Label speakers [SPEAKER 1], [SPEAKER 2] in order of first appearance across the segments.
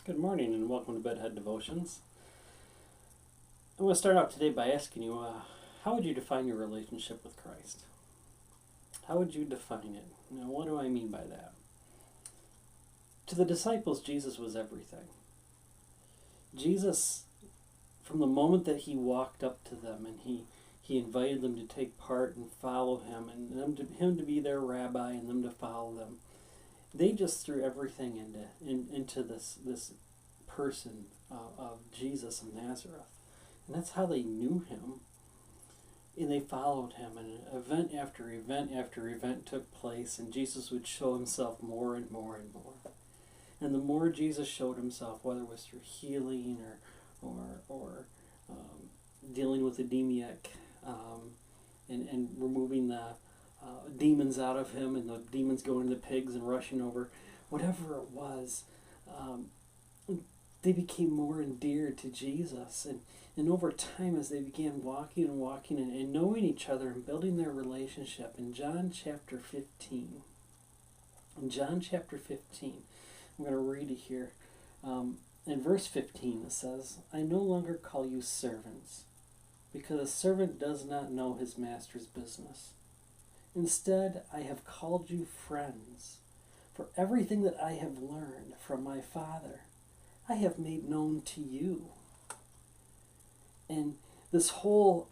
[SPEAKER 1] Good morning and welcome to Bedhead Devotions. I'm going to start out today by asking you, how would you define your relationship with Christ? How would you define it? Now, what do I mean by that? To the disciples, Jesus was everything. Jesus, from the moment that he walked up to them and he invited them to take part and follow him, and him to be their rabbi and them to follow them, they just threw everything into this person of Jesus of Nazareth. And that's how they knew him. And they followed him. And event after event after event took place. And Jesus would show himself more and more and more. And the more Jesus showed himself, whether it was through healing or dealing with the demoniac and removing the demons out of him, and the demons going to the pigs and rushing over, whatever it was, they became more endeared to Jesus. And over time, as they began walking and knowing each other and building their relationship, in John chapter 15, I'm going to read it here. In verse 15, it says, "I no longer call you servants, because a servant does not know his master's business. Instead, I have called you friends, for everything that I have learned from my Father, I have made known to you." And this whole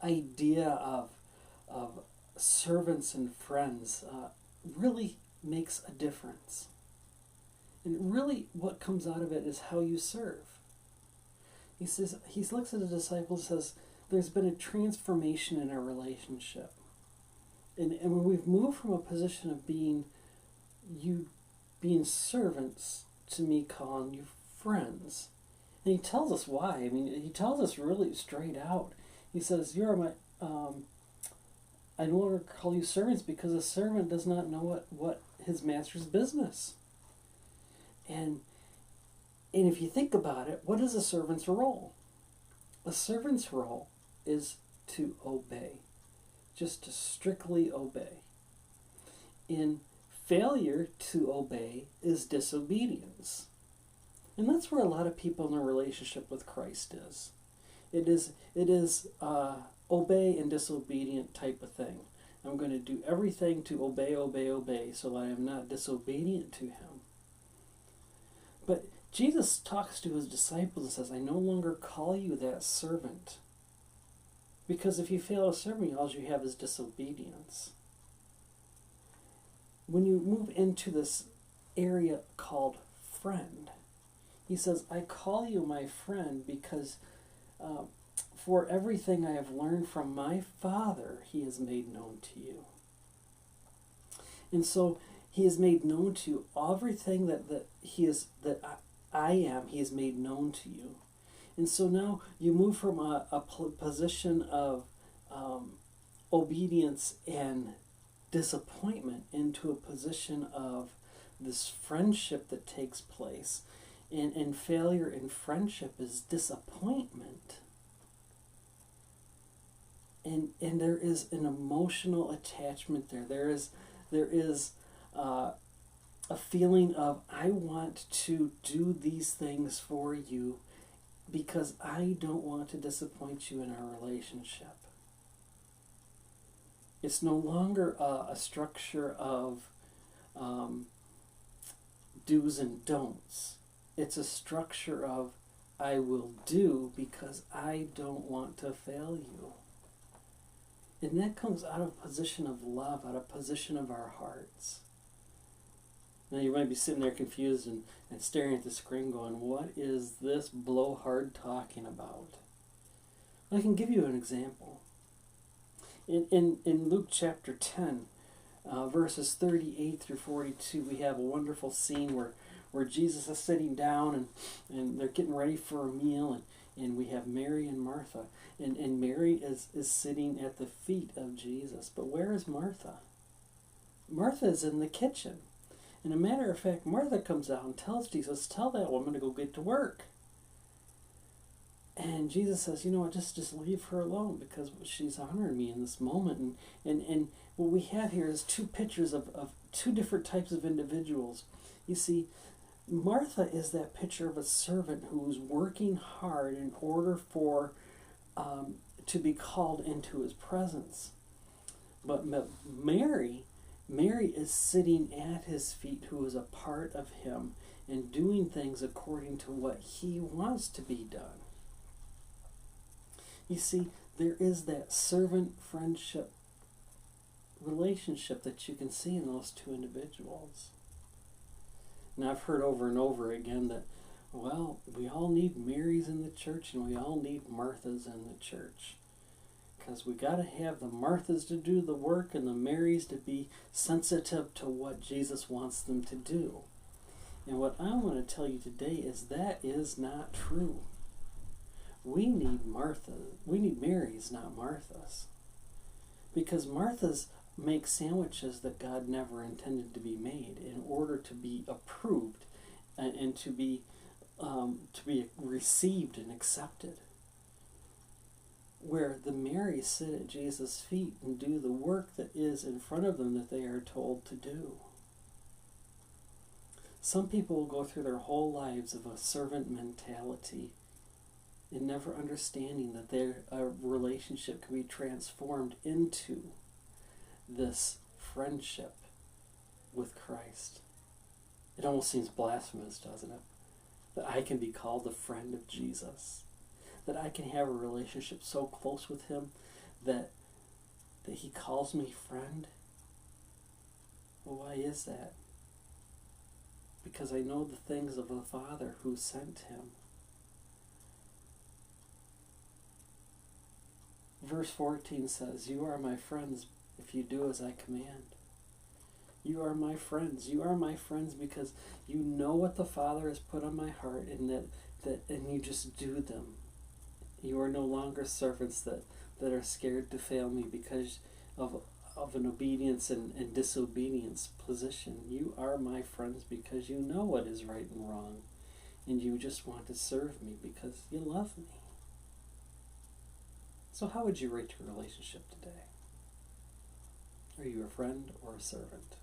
[SPEAKER 1] idea of servants and friends really makes a difference. And really what comes out of it is how you serve. He looks at the disciples and says, there's been a transformation in our relationship. And when we've moved from a position of being servants to me calling you friends. And he tells us why. I mean, he tells us really straight out. He says, I no longer call you servants, because a servant does not know what his master's business. And if you think about it, what is a servant's role? A servant's role is to obey. Just to strictly obey. And failure to obey is disobedience. And that's where a lot of people in their relationship with Christ is. It is obey and disobedient type of thing. I'm going to do everything to obey, so that I am not disobedient to him. But Jesus talks to his disciples and says, I no longer call you that servant. Because if you fail to serve me, all you have is disobedience. When you move into this area called friend, he says, I call you my friend because for everything I have learned from my Father, he has made known to you. And so he has made known to you everything that I am, he has made known to you. And so now you move from a position of obedience and disappointment into a position of this friendship that takes place. And failure in friendship is disappointment. And there is an emotional attachment there. There is a feeling of, I want to do these things for you because I don't want to disappoint you in our relationship. It's no longer a structure of do's and don'ts. It's a structure of, I will do because I don't want to fail you. And that comes out of a position of love, out of a position of our hearts. Now you might be sitting there confused and staring at the screen going, what is this blowhard talking about? I can give you an example. In Luke chapter 10, verses 38 through 42, we have a wonderful scene where Jesus is sitting down and they're getting ready for a meal, and we have Mary and Martha. And Mary is sitting at the feet of Jesus. But where is Martha? Martha is in the kitchen. And a matter of fact, Martha comes out and tells Jesus, tell that woman to go get to work. And Jesus says, you know what, just leave her alone because she's honoring me in this moment. And what we have here is two pictures of two different types of individuals. You see, Martha is that picture of a servant who's working hard in order for to be called into his presence. But Mary is sitting at his feet, who is a part of him and doing things according to what he wants to be done. You see, there is that servant friendship relationship that you can see in those two individuals. And I've heard over and over again that, well, we all need Marys in the church and we all need Marthas in the church. Because we got to have the Marthas to do the work and the Marys to be sensitive to what Jesus wants them to do. And what I want to tell you today is that is not true. We need Marys, not Marthas. Because Marthas make sandwiches that God never intended to be made in order to be approved and to be received and accepted. Where the Marys sit at Jesus' feet and do the work that is in front of them that they are told to do. Some people will go through their whole lives of a servant mentality and never understanding that their relationship can be transformed into this friendship with Christ. It almost seems blasphemous, doesn't it? That I can be called a friend of Jesus. That I can have a relationship so close with him that he calls me friend. Well, why is that? Because I know the things of the Father who sent him. Verse 14 says, "You are my friends if you do as I command." You are my friends. You are my friends because you know what the Father has put on my heart, and and you just do them. You are no longer servants that are scared to fail me because of an obedience and disobedience position. You are my friends because you know what is right and wrong, and you just want to serve me because you love me. So how would you rate your relationship today? Are you a friend or a servant?